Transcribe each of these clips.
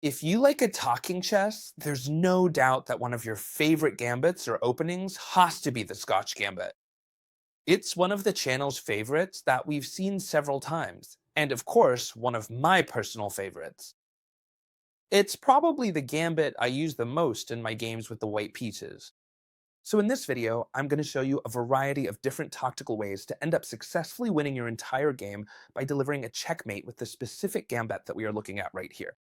If you like a talking chess, there's no doubt that one of your favorite gambits or openings has to be the Scotch Gambit. It's one of the channel's favorites that we've seen several times, and of course, one of my personal favorites. It's probably the gambit I use the most in my games with the white pieces. So in this video, I'm going to show you a variety of different tactical ways to end up successfully winning your entire game by delivering a checkmate with the specific gambit that we are looking at right here.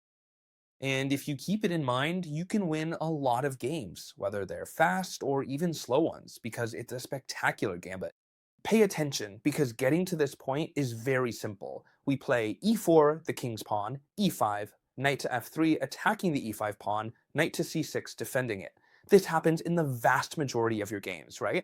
And if you keep it in mind, you can win a lot of games, whether they're fast or even slow ones, because it's a spectacular gambit. Pay attention, because getting to this point is very simple. We play e4, the king's pawn, e5, knight to f3, attacking the e5 pawn, knight to c6, defending it. This happens in the vast majority of your games, right?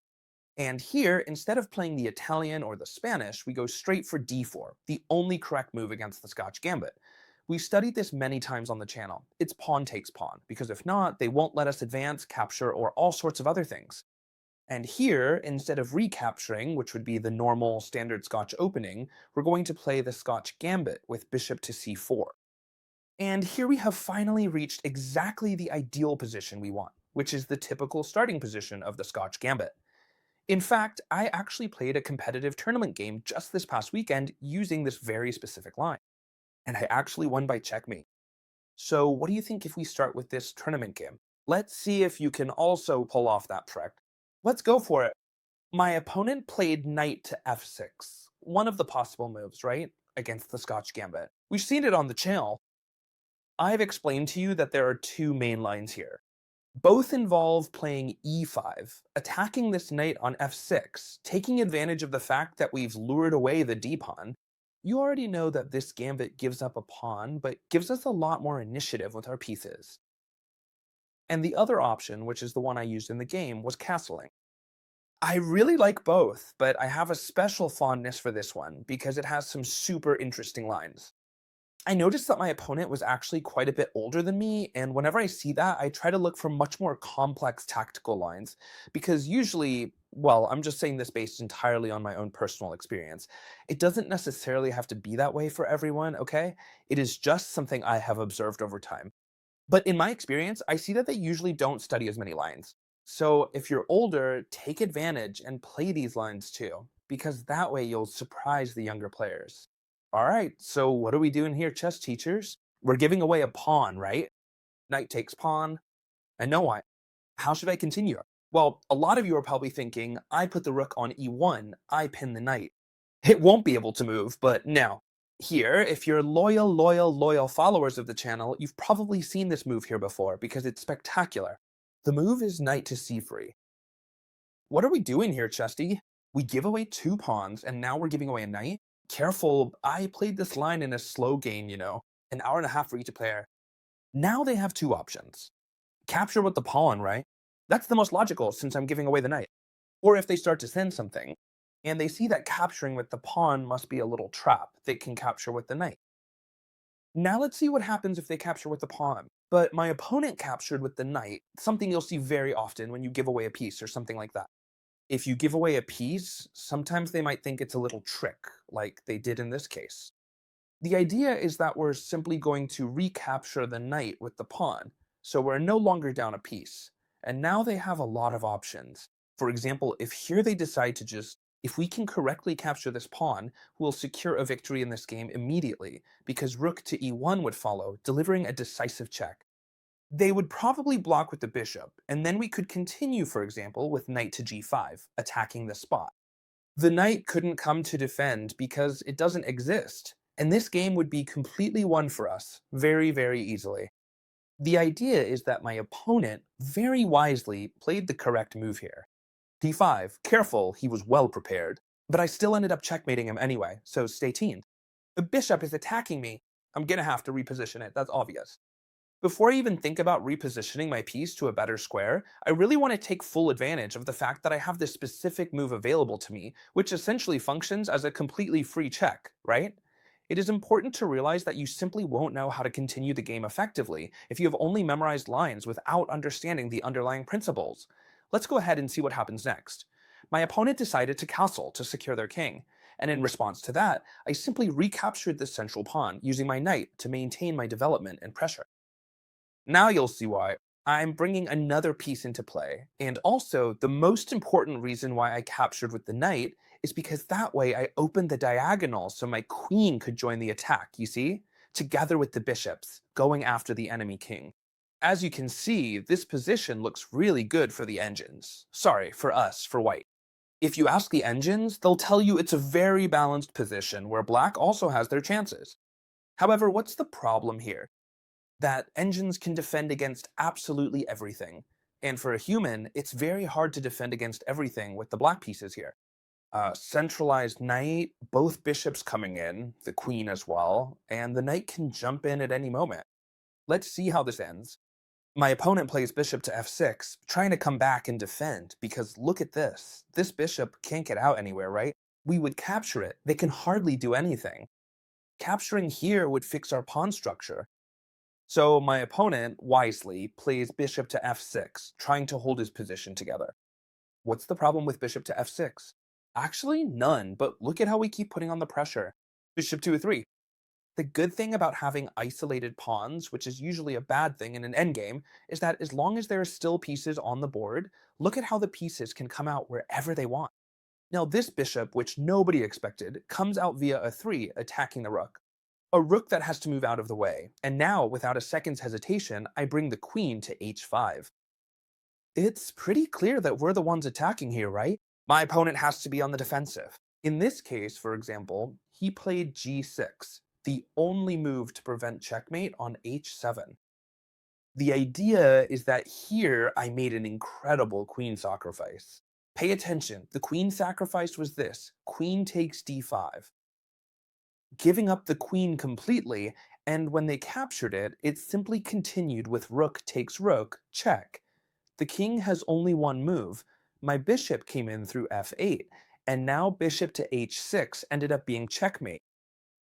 And here, instead of playing the Italian or the Spanish, we go straight for d4, the only correct move against the Scotch Gambit. We've studied this many times on the channel. It's pawn takes pawn, because if not, they won't let us advance, capture, or all sorts of other things. And here, instead of recapturing, which would be the normal standard Scotch opening, we're going to play the Scotch Gambit with bishop to c4. And here we have finally reached exactly the ideal position we want, which is the typical starting position of the Scotch Gambit. In fact, I actually played a competitive tournament game just this past weekend using this very specific line, and I actually won by checkmate. So what do you think if we start with this tournament game? Let's see if you can also pull off that trick. Let's go for it. My opponent played knight to f6, one of the possible moves, right? Against the Scotch Gambit. We've seen it on the channel. I've explained to you that there are two main lines here. Both involve playing e5, attacking this knight on f6, taking advantage of the fact that we've lured away the d-pawn. You already know that this gambit gives up a pawn, but gives us a lot more initiative with our pieces. And the other option, which is the one I used in the game, was castling. I really like both, but I have a special fondness for this one because it has some super interesting lines. I noticed that my opponent was actually quite a bit older than me, and whenever I see that, I try to look for much more complex tactical lines, because usually, well, I'm just saying this based entirely on my own personal experience. It doesn't necessarily have to be that way for everyone, okay? It is just something I have observed over time. But in my experience, I see that they usually don't study as many lines. So if you're older, take advantage and play these lines too, because that way you'll surprise the younger players. All right, so what are we doing here, chess teachers? We're giving away a pawn, right? Knight takes pawn. I know why. How should I continue? Well, a lot of you are probably thinking, I put the rook on e1, I pin the knight. It won't be able to move, but now, here, if you're loyal followers of the channel, you've probably seen this move here before because it's spectacular. The move is knight to c3. What are we doing here, Chesty? We give away two pawns, and now we're giving away a knight? Careful, I played this line in a slow game, an hour and a half for each player. Now they have two options. Capture with the pawn, right? That's the most logical since I'm giving away the knight. Or if they start to send something, and they see that capturing with the pawn must be a little trap they can capture with the knight. Now let's see what happens if they capture with the pawn. But my opponent captured with the knight, something you'll see very often when you give away a piece or something like that. If you give away a piece, sometimes they might think it's a little trick, like they did in this case. The idea is that we're simply going to recapture the knight with the pawn, so we're no longer down a piece. And now they have a lot of options. For example, if here they decide to if we can correctly capture this pawn, we'll secure a victory in this game immediately, because rook to e1 would follow, delivering a decisive check. They would probably block with the bishop, and then we could continue, for example, with knight to g5, attacking the spot. The knight couldn't come to defend because it doesn't exist, and this game would be completely won for us, very, very easily. The idea is that my opponent, very wisely, played the correct move here. d5, careful, he was well prepared, but I still ended up checkmating him anyway, so stay tuned. The bishop is attacking me. I'm gonna have to reposition it, that's obvious. Before I even think about repositioning my piece to a better square, I really want to take full advantage of the fact that I have this specific move available to me, which essentially functions as a completely free check, right? It is important to realize that you simply won't know how to continue the game effectively if you have only memorized lines without understanding the underlying principles. Let's go ahead and see what happens next. My opponent decided to castle to secure their king, and in response to that, I simply recaptured this central pawn using my knight to maintain my development and pressure. Now you'll see why. I'm bringing another piece into play. And also, the most important reason why I captured with the knight is because that way I opened the diagonal so my queen could join the attack, you see? Together with the bishops, going after the enemy king. As you can see, this position looks really good for the engines. Sorry, for us, for white. If you ask the engines, they'll tell you it's a very balanced position where black also has their chances. However, what's the problem here? That engines can defend against absolutely everything. And for a human, it's very hard to defend against everything with the black pieces here. Centralized knight, both bishops coming in, the queen as well, and the knight can jump in at any moment. Let's see how this ends. My opponent plays bishop to f6, trying to come back and defend, because look at this. This bishop can't get out anywhere, right? We would capture it. They can hardly do anything. Capturing here would fix our pawn structure. So my opponent, wisely, plays bishop to f6, trying to hold his position together. What's the problem with bishop to f6? Actually, none, but look at how we keep putting on the pressure. Bishop to a3. The good thing about having isolated pawns, which is usually a bad thing in an endgame, is that as long as there are still pieces on the board, look at how the pieces can come out wherever they want. Now this bishop, which nobody expected, comes out via a 3, attacking the rook. A rook that has to move out of the way, and now, without a second's hesitation, I bring the queen to h5. It's pretty clear that we're the ones attacking here, right? My opponent has to be on the defensive. In this case, for example, he played g6, the only move to prevent checkmate on h7. The idea is that here I made an incredible queen sacrifice. Pay attention, the queen sacrifice was this: queen takes d5. Giving up the queen completely, and when they captured it, it simply continued with rook takes rook, check. The king has only one move. My bishop came in through f8, and now bishop to h6 ended up being checkmate.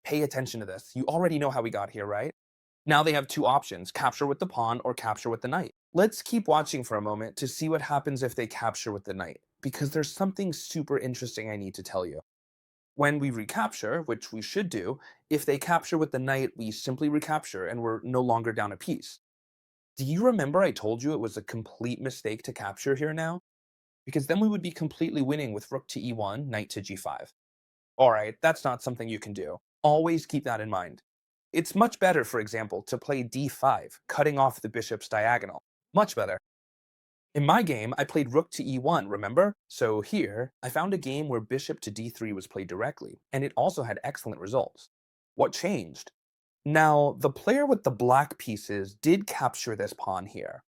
Pay attention to this. You already know how we got here, right? Now they have two options: capture with the pawn or capture with the knight. Let's keep watching for a moment to see what happens if they capture with the knight, because there's something super interesting I need to tell you. When we recapture, which we should do, if they capture with the knight, we simply recapture and we're no longer down a piece. Do you remember I told you it was a complete mistake to capture here now? Because then we would be completely winning with rook to e1, knight to g5. Alright, that's not something you can do. Always keep that in mind. It's much better, for example, to play d5, cutting off the bishop's diagonal. Much better. In my game, I played rook to e1, remember? So here, I found a game where bishop to d3 was played directly, and it also had excellent results. What changed? Now, the player with the black pieces did capture this pawn here.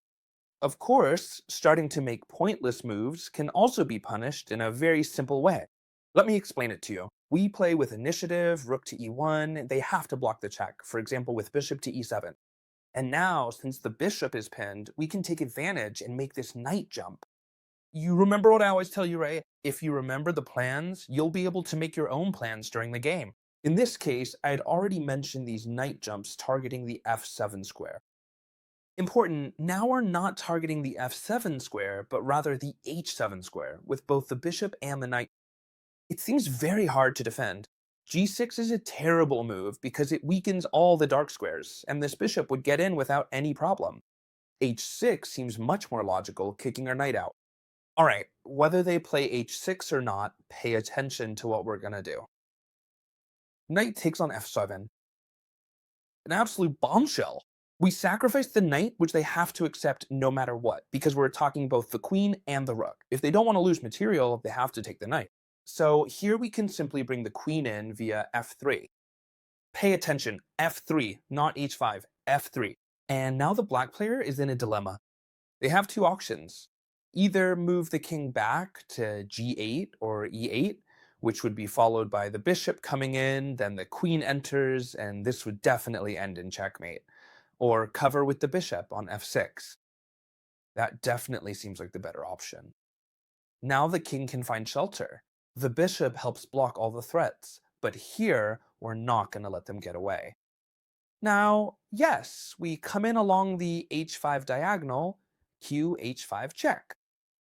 Of course, starting to make pointless moves can also be punished in a very simple way. Let me explain it to you. We play with initiative, rook to e1, they have to block the check, for example with bishop to e7. And now, since the bishop is pinned, we can take advantage and make this knight jump. You remember what I always tell you, right? If you remember the plans, you'll be able to make your own plans during the game. In this case, I had already mentioned these knight jumps targeting the f7 square. Important, now we're not targeting the f7 square, but rather the h7 square, with both the bishop and the knight. It seems very hard to defend. g6 is a terrible move because it weakens all the dark squares, and this bishop would get in without any problem. h6 seems much more logical, kicking our knight out. Alright, whether they play h6 or not, pay attention to what we're gonna do. Knight takes on f7. An absolute bombshell. We sacrifice the knight, which they have to accept no matter what, because we're attacking both the queen and the rook. If they don't want to lose material, they have to take the knight. So here we can simply bring the queen in via f3. Pay attention, f3, not h5, f3. And now the black player is in a dilemma. They have two options. Either move the king back to g8 or e8, which would be followed by the bishop coming in, then the queen enters, and this would definitely end in checkmate. Or cover with the bishop on f6. That definitely seems like the better option. Now the king can find shelter. The bishop helps block all the threats, but here we're not going to let them get away. Now, yes, we come in along the h5 diagonal, q h5 check.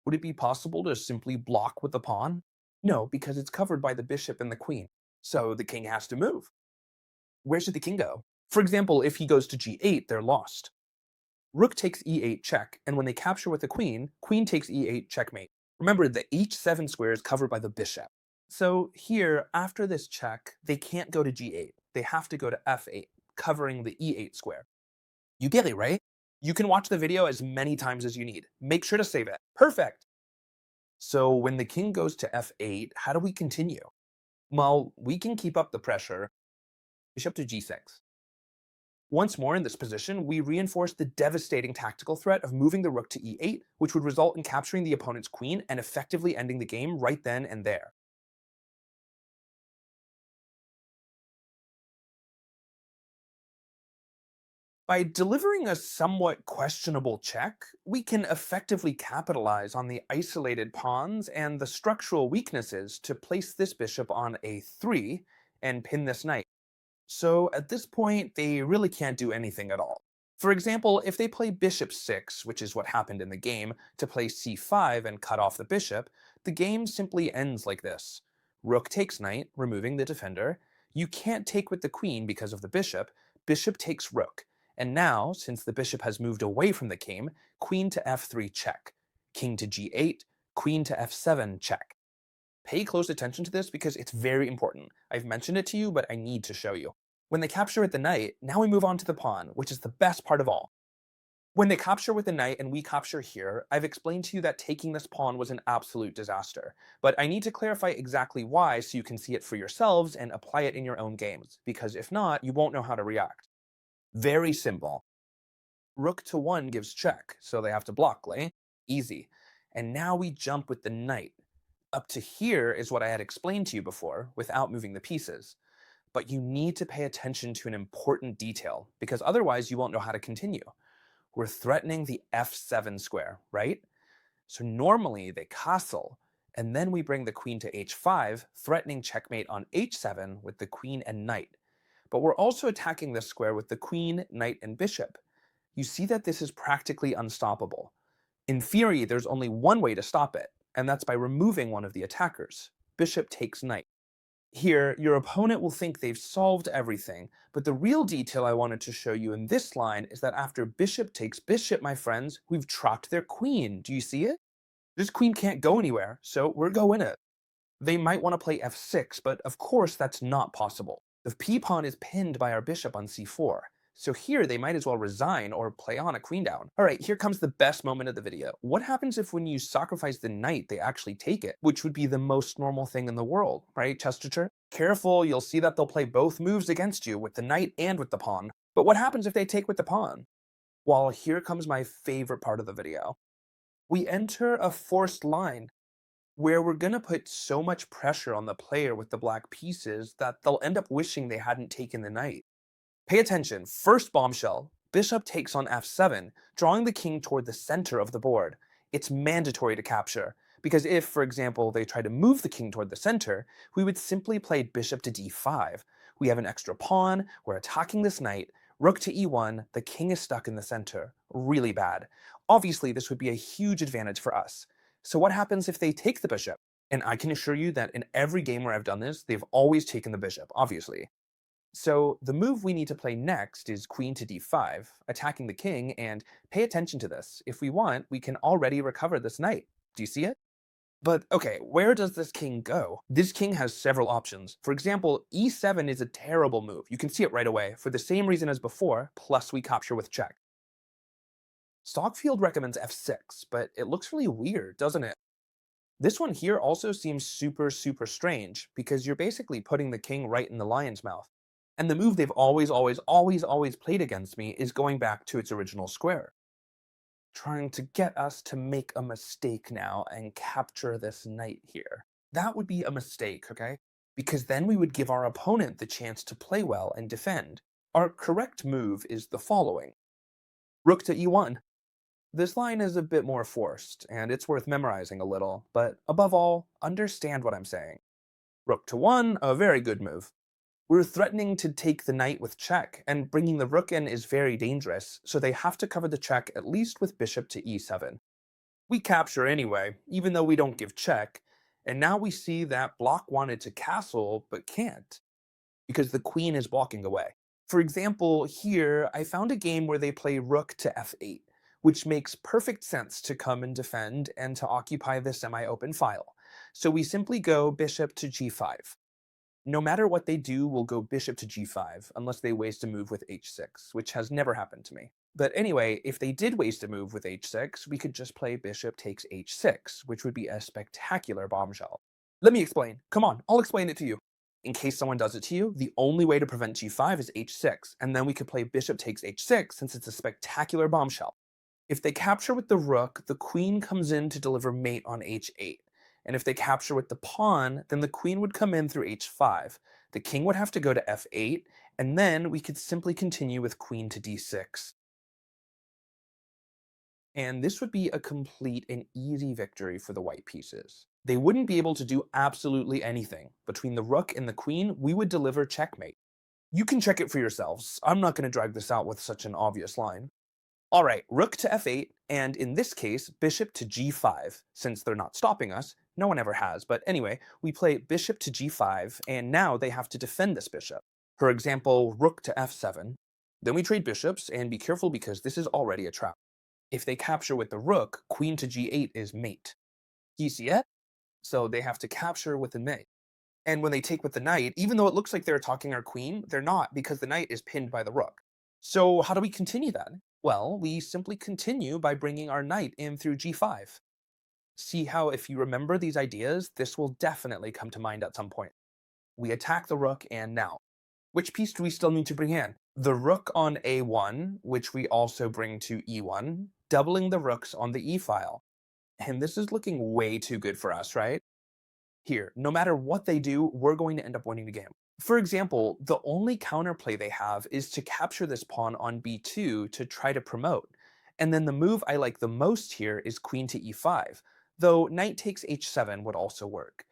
Would it be possible to simply block with the pawn? No, because it's covered by the bishop and the queen, so the king has to move. Where should the king go? For example, if he goes to g8, they're lost. Rook takes e8 check, and when they capture with the queen, queen takes e8 checkmate. Remember, the h7 square is covered by the bishop. So here, after this check, they can't go to g8. They have to go to f8, covering the e8 square. You get it, right? You can watch the video as many times as you need. Make sure to save it. Perfect! So when the king goes to f8, how do we continue? Well, we can keep up the pressure. Bishop to g6. Once more in this position, we reinforce the devastating tactical threat of moving the rook to e8, which would result in capturing the opponent's queen and effectively ending the game right then and there. By delivering a somewhat questionable check, we can effectively capitalize on the isolated pawns and the structural weaknesses to place this bishop on a3 and pin this knight. So at this point, they really can't do anything at all. For example, if they play bishop 6, which is what happened in the game, to play c5 and cut off the bishop, the game simply ends like this. Rook takes knight, removing the defender. You can't take with the queen because of the bishop. Bishop takes rook. And now, since the bishop has moved away from the king, queen to f3 check. King to g8, queen to f7 check. Pay close attention to this because it's very important. I've mentioned it to you, but I need to show you. When they capture with the knight, now we move on to the pawn, which is the best part of all. When they capture with the knight and we capture here, I've explained to you that taking this pawn was an absolute disaster. But I need to clarify exactly why so you can see it for yourselves and apply it in your own games, because if not, you won't know how to react. Very simple. Rook to 1 gives check, so they have to block, right? Easy. And now we jump with the knight. Up to here is what I had explained to you before, without moving the pieces. But you need to pay attention to an important detail, because otherwise you won't know how to continue. We're threatening the f7 square, right? So normally they castle, and then we bring the queen to h5, threatening checkmate on h7 with the queen and knight. But we're also attacking this square with the queen, knight, and bishop. You see that this is practically unstoppable. In theory, there's only one way to stop it, and that's by removing one of the attackers. Bishop takes knight. Here, your opponent will think they've solved everything, but the real detail I wanted to show you in this line is that after bishop takes bishop, my friends, we've trapped their queen. Do you see it? This queen can't go anywhere, so we're going it. They might want to play f6, but of course that's not possible. The p-pawn is pinned by our bishop on c4. So here they might as well resign or play on a queen down. Alright, here comes the best moment of the video. What happens if when you sacrifice the knight, they actually take it? Which would be the most normal thing in the world, right, Chesterton? Careful, you'll see that they'll play both moves against you, with the knight and with the pawn. But what happens if they take with the pawn? Well, here comes my favorite part of the video. We enter a forced line, where we're gonna put so much pressure on the player with the black pieces that they'll end up wishing they hadn't taken the knight. Pay attention, first bombshell, bishop takes on f7, drawing the king toward the center of the board. It's mandatory to capture, because if, for example, they try to move the king toward the center, we would simply play bishop to d5. We have an extra pawn, we're attacking this knight, rook to e1, the king is stuck in the center. Really bad. Obviously, this would be a huge advantage for us. So what happens if they take the bishop? And I can assure you that in every game where I've done this, they've always taken the bishop, obviously. So the move we need to play next is queen to d5, attacking the king, and pay attention to this. If we want, we can already recover this knight. Do you see it? But okay, where does this king go? This king has several options. For example, e7 is a terrible move. You can see it right away, for the same reason as before, plus we capture with check. Stockfield recommends f6, but it looks really weird, doesn't it? This one here also seems super strange, because you're basically putting the king right in the lion's mouth. And the move they've always played against me is going back to its original square. Trying to get us to make a mistake now and capture this knight here. That would be a mistake, okay? Because then we would give our opponent the chance to play well and defend. Our correct move is the following. Rook to e1. This line is a bit more forced, and it's worth memorizing a little, but above all, understand what I'm saying. Rook to 1, a very good move. We're threatening to take the knight with check, and bringing the rook in is very dangerous, so they have to cover the check at least with bishop to e7. We capture anyway, even though we don't give check, and now we see that Block wanted to castle, but can't, because the queen is walking away. For example, here I found a game where they play rook to f8, which makes perfect sense to come and defend and to occupy the semi-open file. So we simply go bishop to g5. No matter what they do, we'll go bishop to g5, unless they waste a move with h6, which has never happened to me. But anyway, if they did waste a move with h6, we could just play bishop takes h6, which would be a spectacular bombshell. Let me explain. Come on, I'll explain it to you. In case someone does it to you, the only way to prevent g5 is h6, and then we could play bishop takes h6 since it's a spectacular bombshell. If they capture with the rook, the queen comes in to deliver mate on h8. And if they capture with the pawn, then the queen would come in through h5. The king would have to go to f8, and then we could simply continue with queen to d6. And this would be a complete and easy victory for the white pieces. They wouldn't be able to do absolutely anything. Between the rook and the queen, we would deliver checkmate. You can check it for yourselves. I'm not going to drag this out with such an obvious line. All right, rook to f8, and in this case, bishop to g5. Since they're not stopping us, no one ever has, but anyway, we play bishop to g5, and now they have to defend this bishop. For example, rook to f7. Then we trade bishops, and be careful because this is already a trap. If they capture with the rook, queen to g8 is mate. You see it? So they have to capture with the mate. And when they take with the knight, even though it looks like they're attacking our queen, they're not because the knight is pinned by the rook. So how do we continue then? Well, we simply continue by bringing our knight in through g5. See how if you remember these ideas, this will definitely come to mind at some point. We attack the rook, and now, which piece do we still need to bring in? The rook on a1, which we also bring to e1, doubling the rooks on the e-file. And this is looking way too good for us, right? Here, no matter what they do, we're going to end up winning the game. For example, the only counterplay they have is to capture this pawn on b2 to try to promote. And then the move I like the most here is queen to e5, though knight takes h7 would also work.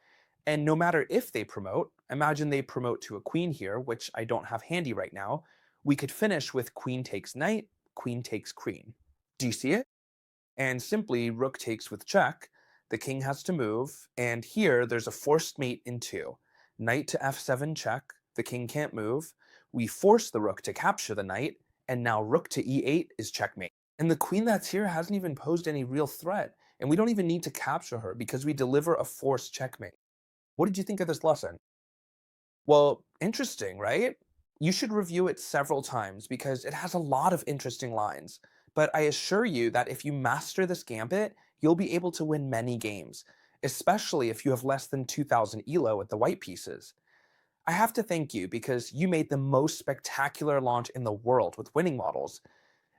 And no matter if they promote, imagine they promote to a queen here, which I don't have handy right now, we could finish with queen takes knight, queen takes queen. Do you see it? And simply rook takes with check, the king has to move, and here there's a forced mate in 2. Knight to f7 check, the king can't move, we force the rook to capture the knight, and now rook to e8 is checkmate. And the queen that's here hasn't even posed any real threat, and we don't even need to capture her because we deliver a forced checkmate. What did you think of this lesson? Well, interesting, right? You should review it several times because it has a lot of interesting lines. But I assure you that if you master this gambit, you'll be able to win many games, especially if you have less than 2000 elo at the white pieces. I have to thank you because you made the most spectacular launch in the world with winning models.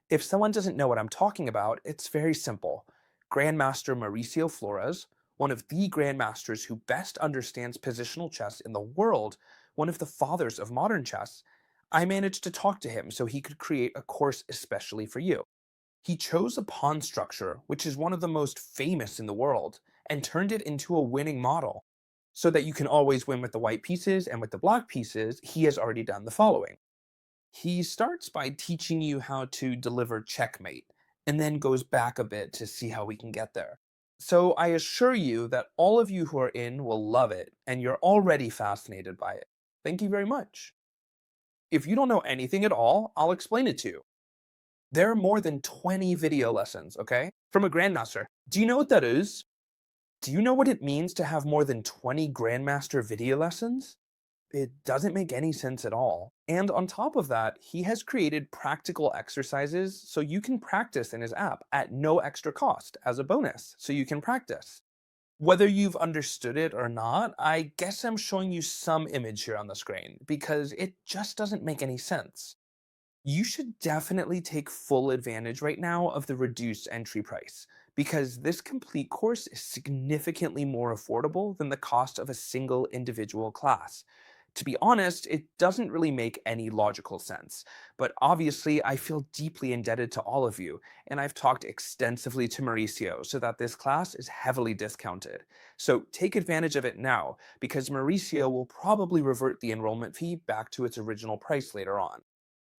If someone doesn't know what I'm talking about, it's very simple. Grandmaster Mauricio Flores, one of the grandmasters who best understands positional chess in the world, one of the fathers of modern chess, I managed to talk to him so he could create a course especially for you. He chose a pawn structure, which is one of the most famous in the world, and turned it into a winning model. So that you can always win with the white pieces and with the black pieces, he has already done the following. He starts by teaching you how to deliver checkmate, and then goes back a bit to see how we can get there. So I assure you that all of you who are in will love it, and you're already fascinated by it. Thank you very much. If you don't know anything at all, I'll explain it to you. There are more than 20 video lessons, okay? From a Grandmaster. Do you know what that is? Do you know what it means to have more than 20 Grandmaster video lessons? It doesn't make any sense at all. And on top of that, he has created practical exercises so you can practice in his app at no extra cost as a bonus, so you can practice. Whether you've understood it or not, I guess I'm showing you some image here on the screen because it just doesn't make any sense. You should definitely take full advantage right now of the reduced entry price, because this complete course is significantly more affordable than the cost of a single individual class. To be honest, it doesn't really make any logical sense, but obviously I feel deeply indebted to all of you, and I've talked extensively to Mauricio so that this class is heavily discounted. So take advantage of it now, because Mauricio will probably revert the enrollment fee back to its original price later on.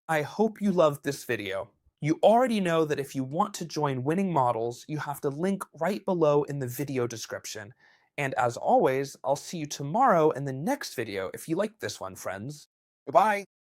I hope you loved this video. You already know that if you want to join Winning Models, you have to link right below in the video description. And as always, I'll see you tomorrow in the next video if you like this one, friends. Goodbye!